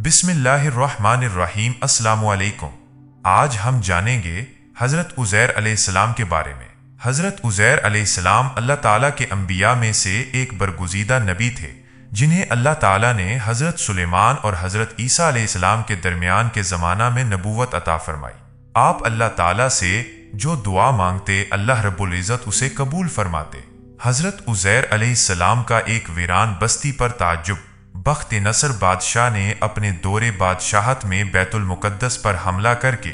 बिस्मिल्लाहिर्रहमानिर्रहीम। अस्सलामु अलैकुम। आज हम जानेंगे हज़रत उज़ैर अलैहिस्सलाम के बारे में। हज़रत उज़ैर अलैहिस्सलाम अल्लाह ताला के अंबिया में से एक बरगुज़ीदा नबी थे, जिन्हें अल्लाह ताला ने हज़रत सुलेमान और हज़रत ईसा अलैहिस्सलाम के दरमियान के ज़माना में नबूवत अता फरमाई। आप अल्लाह ताला से जो दुआ मांगते अल्लाह रब्बुल इज़्ज़त उसे कबूल फरमाते। हज़रत उज़ैर अलैहिस्सलाम का एक वीरान बस्ती पर ताज्जुब बख्त नसर बादशाह ने अपने दौरे बादशाहत में बैतुल मुक़द्दस पर हमला करके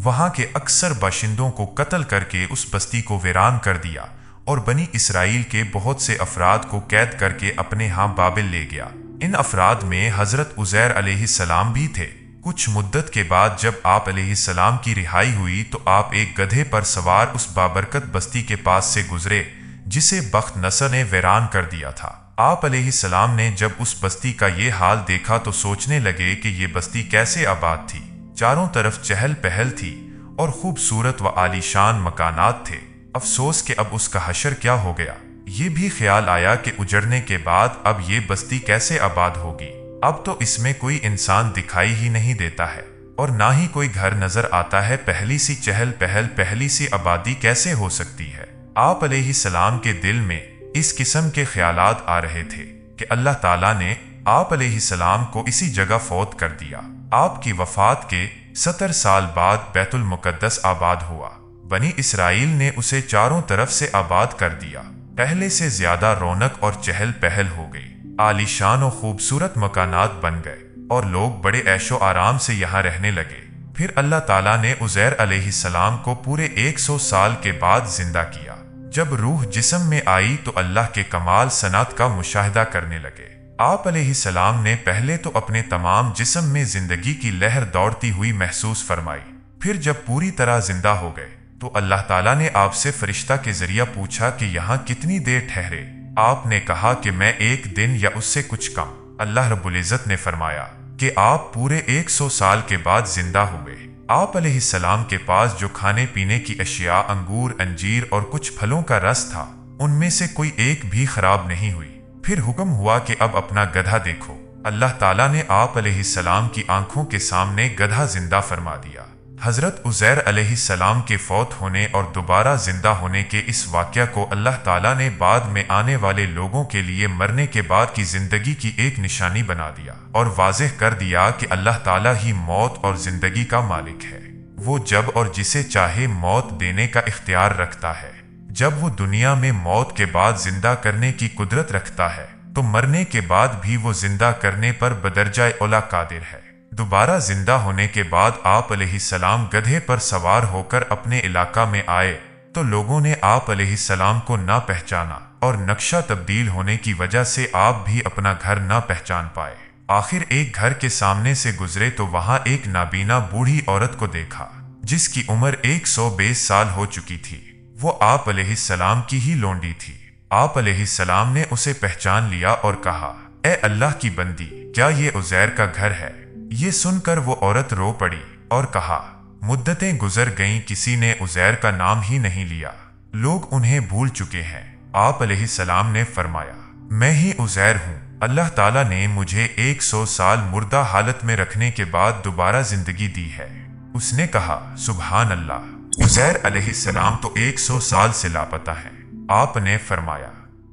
वहां के अक्सर बाशिंदों को कत्ल करके उस बस्ती को वीरान कर दिया और बनी इसराइल के बहुत से अफराद को कैद करके अपने यहाँ बाबिल ले गया। इन अफराद में हज़रत उज़ैर अलैहिस्सलाम भी थे। कुछ मुद्दत के बाद जब आप अलैहिस्सलाम की रिहाई हुई तो आप एक गधे पर सवार उस बाबरकत बस्ती के पास से गुजरे जिसे बख्त नसर ने वीरान कर दिया था। आप अलैहिस्सलाम ने जब उस बस्ती का ये हाल देखा तो सोचने लगे कि ये बस्ती कैसे आबाद थी। चारों तरफ चहल पहल थी और खूबसूरत व आलीशान मकानात थे। अफसोस कि अब उसका हशर क्या हो गया। ये भी ख्याल आया कि उजड़ने के बाद अब ये बस्ती कैसे आबाद होगी। अब तो इसमें कोई इंसान दिखाई ही नहीं देता है और ना ही कोई घर नजर आता है। पहली सी चहल पहल, पहली सी आबादी कैसे हो सकती है। आप अलैहिस्सलाम के दिल में इस किस्म के ख्यालात आ रहे थे कि अल्लाह ताला ने आप अलैहिस्सलाम को इसी जगह फौत कर दिया। आपकी वफात के 70 साल बाद बैतुल मुक़द्दस आबाद हुआ। बनी इसराइल ने उसे चारों तरफ से आबाद कर दिया। पहले से ज्यादा रौनक और चहल पहल हो गई। आलीशान और खूबसूरत मकानात बन गए और लोग बड़े ऐशो आराम से यहाँ रहने लगे। फिर अल्लाह ताला ने उज़ैर अलैहिस्सलाम को पूरे 100 साल के बाद जिंदा किया। जब रूह जिस्म में आई तो अल्लाह के कमाल सनात का मुशाहिदा करने लगे। आप अलैहिस्सलाम ने पहले तो अपने तमाम जिस्म में जिंदगी की लहर दौड़ती हुई महसूस फरमाई। फिर जब पूरी तरह जिंदा हो गए तो अल्लाह ताला ने आपसे फरिश्ता के जरिया पूछा कि यहाँ कितनी देर ठहरे। आपने कहा कि मैं 1 दिन या उससे कुछ कम। अल्लाह रब्बुल इज़्ज़त ने फरमाया कि आप पूरे 100 साल के बाद जिंदा हुए। आप अलैहिस्सलाम के पास जो खाने पीने की अशिया, अंगूर, अंजीर और कुछ फलों का रस था, उनमें से कोई एक भी खराब नहीं हुई। फिर हुक्म हुआ कि अब अपना गधा देखो। अल्लाह ताला ने आप अलैहिस्सलाम की आंखों के सामने गधा जिंदा फरमा दिया। हजरत उज़ैर अलैहिस्सलाम के फौत होने और दोबारा जिंदा होने के इस वाक़या को अल्लाह ताला ने बाद में आने वाले लोगों के लिए मरने के बाद की जिंदगी की एक निशानी बना दिया और वाज़ेह कर दिया कि अल्लाह ताला ही मौत और जिंदगी का मालिक है। वो जब और जिसे चाहे मौत देने का इख्तियार रखता है। जब वो दुनिया में मौत के बाद जिंदा करने की कुदरत रखता है तो मरने के बाद भी वो जिंदा करने पर बदरजाए औला कादिर है। दोबारा जिंदा होने के बाद आप अलैहिस्सलाम गधे पर सवार होकर अपने इलाका में आए तो लोगों ने आप अलैहिस्सलाम को ना पहचाना और नक्शा तब्दील होने की वजह से आप भी अपना घर ना पहचान पाए। आखिर एक घर के सामने से गुजरे तो वहां एक नाबीना बूढ़ी औरत को देखा जिसकी उम्र 120 साल हो चुकी थी। वो आप अलैहिस्सलाम की ही लोंडी थी। आप अलैहिस्सलाम ने उसे पहचान लिया और कहा, ए अल्लाह की बंदी, क्या ये उज़ैर का घर है? ये सुनकर वो औरत रो पड़ी और कहा, मुद्दतें गुजर गईं, किसी ने उज़ैर का नाम ही नहीं लिया। लोग उन्हें भूल चुके हैं। आप अलैहिस्सलाम ने फरमाया, मैं ही उज़ैर हूँ। अल्लाह ताला ने मुझे 100 साल मुर्दा हालत में रखने के बाद दोबारा जिंदगी दी है। उसने कहा, सुभान अल्लाह, उज़ैर अलैहिस्सलाम तो 100 साल से लापता है। आपने फरमाया,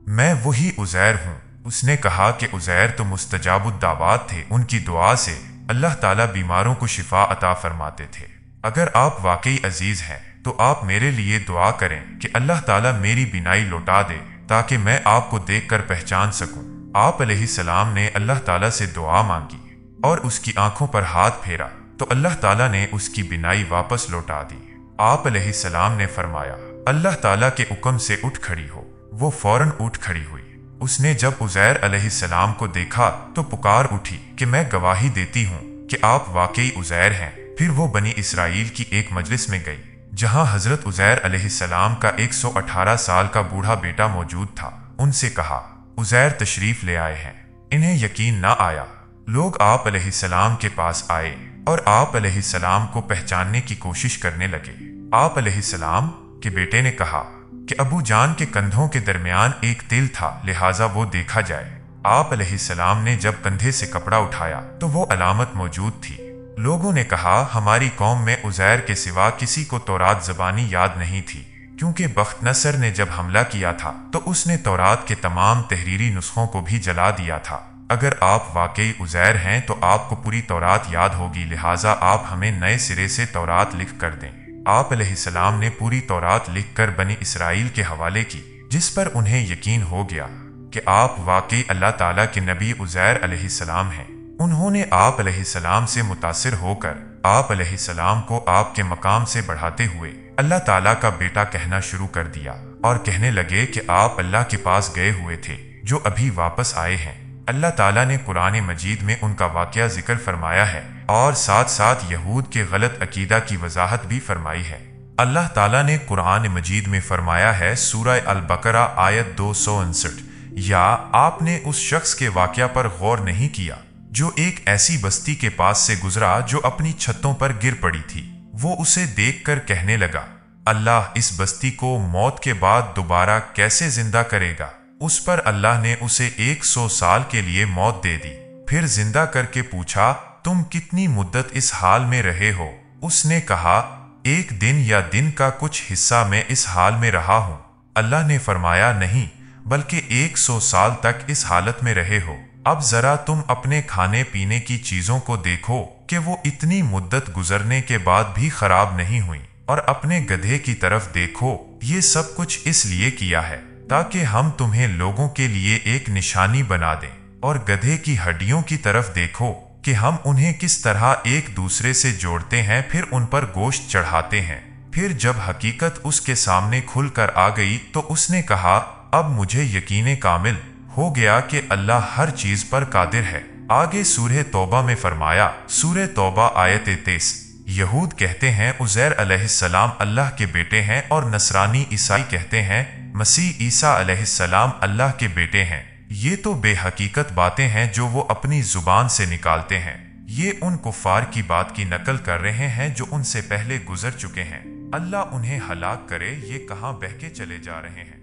मैं वही उज़ैर हूँ। उसने कहा कि उज़ैर तो मुस्तजाबुद दावात थे। उनकी दुआ से अल्लाह ताला बीमारों को शिफा अता फरमाते थे। अगर आप वाकई अजीज हैं तो आप मेरे लिए दुआ करें कि अल्लाह ताला मेरी बीनाई लौटा दे ताकि मैं आपको देखकर पहचान सकूं। आप अलैहिस्सलाम ने अल्लाह ताला से दुआ मांगी और उसकी आंखों पर हाथ फेरा तो अल्लाह ताला ने उसकी बीनाई वापस लौटा दी। आप अलैहिस्सलाम ने फरमाया, अल्लाह ताला के हुक्म से उठ खड़ी हो। वो फौरन उठ खड़ी हुई। उसने जब उज़ैर अलैहिस्सलाम को देखा तो पुकार उठी कि मैं गवाही देती हूँ कि आप वाकई उज़ैर हैं। फिर वो बनी इसराइल की एक मजलिस में गई जहाँ हजरत उज़ैर अलैहिस्सलाम का 118 साल का बूढ़ा बेटा मौजूद था। उनसे कहा, उज़ैर तशरीफ ले आए हैं। इन्हें यकीन ना आया। लोग आप अलैहिस्सलाम के पास आए और आप अलैहिस्सलाम को पहचानने की कोशिश करने लगे। आप अलैहिस्सलाम के बेटे ने कहा कि अबू जान के कंधों के दरमियान एक तिल था, लिहाजा वो देखा जाए। आप अलैहिस्सलाम ने जब कंधे से कपड़ा उठाया तो वो अलामत मौजूद थी। लोगों ने कहा, हमारी कौम में उज़ैर के सिवा किसी को तौरात ज़बानी याद नहीं थी, क्योंकि बख्त नसर ने जब हमला किया था तो उसने तौरात के तमाम तहरीरी नुस्खों को भी जला दिया था। अगर आप वाकई उज़ैर हैं तो आपको पूरी तौरात याद होगी, लिहाजा आप हमें नए सिरे से तौरात लिख कर दें। आप अलैहिस्सलाम ने पूरी तौरात लिख कर बनी इसराइल के हवाले की, जिस पर उन्हें यकीन हो गया कि आप वाकई अल्लाह ताला के नबी उज़ैर अलैहिस्सलाम हैं। उन्होंने आप अलैहिस्सलाम से मुतासिर होकर आप अलैहिस्सलाम को आपके मकाम से बढ़ाते हुए अल्लाह ताला का बेटा कहना शुरू कर दिया और कहने लगे कि आप अल्लाह के पास गए हुए थे जो अभी वापस आए हैं। अल्लाह ताला ने कुरान मजीद में उनका वाक़या जिक्र फरमाया है और साथ साथ यहूद के गलत अकीदा की वजाहत भी फरमाई है। अल्लाह ताला ने कुरान मजीद में फरमाया है, सूरह अल-बकरा आयत 259, या आपने उस शख्स के वाक़या पर गौर नहीं किया जो एक ऐसी बस्ती के पास से गुजरा जो अपनी छतों पर गिर पड़ी थी। वो उसे देखकर कहने लगा, अल्लाह इस बस्ती को मौत के बाद दोबारा कैसे जिंदा करेगा। उस पर अल्लाह ने उसे 100 साल के लिए मौत दे दी। फिर जिंदा करके पूछा, तुम कितनी मुद्दत इस हाल में रहे हो। उसने कहा, एक दिन या दिन का कुछ हिस्सा मैं इस हाल में रहा हूँ। अल्लाह ने फरमाया, नहीं बल्कि 100 साल तक इस हालत में रहे हो। अब जरा तुम अपने खाने पीने की चीजों को देखो कि वो इतनी मुद्दत गुजरने के बाद भी खराब नहीं हुई, और अपने गधे की तरफ देखो, ये सब कुछ इसलिए किया है ताकि हम तुम्हें लोगों के लिए एक निशानी बना दें। और गधे की हड्डियों की तरफ देखो कि हम उन्हें किस तरह एक दूसरे से जोड़ते हैं, फिर उन पर गोश्त चढ़ाते हैं। फिर जब हकीकत उसके सामने खुलकर आ गई तो उसने कहा, अब मुझे यकीन कामिल हो गया कि अल्लाह हर चीज पर कादिर है। आगे सूरह तौबा में फरमाया, सूरह तौबा आयत 23, यहूद कहते हैं उज़ैर अलैहिस्सलाम अल्लाह के बेटे हैं और नसरानी ईसाई कहते हैं मसीह ईसा अलैहिस्सलाम अल्लाह के बेटे हैं। ये तो बेहकीकत बातें हैं जो वो अपनी जुबान से निकालते हैं। ये उन कुफार की बात की नकल कर रहे हैं जो उनसे पहले गुजर चुके हैं। अल्लाह उन्हें हलाक करे, ये कहाँ बहके चले जा रहे हैं।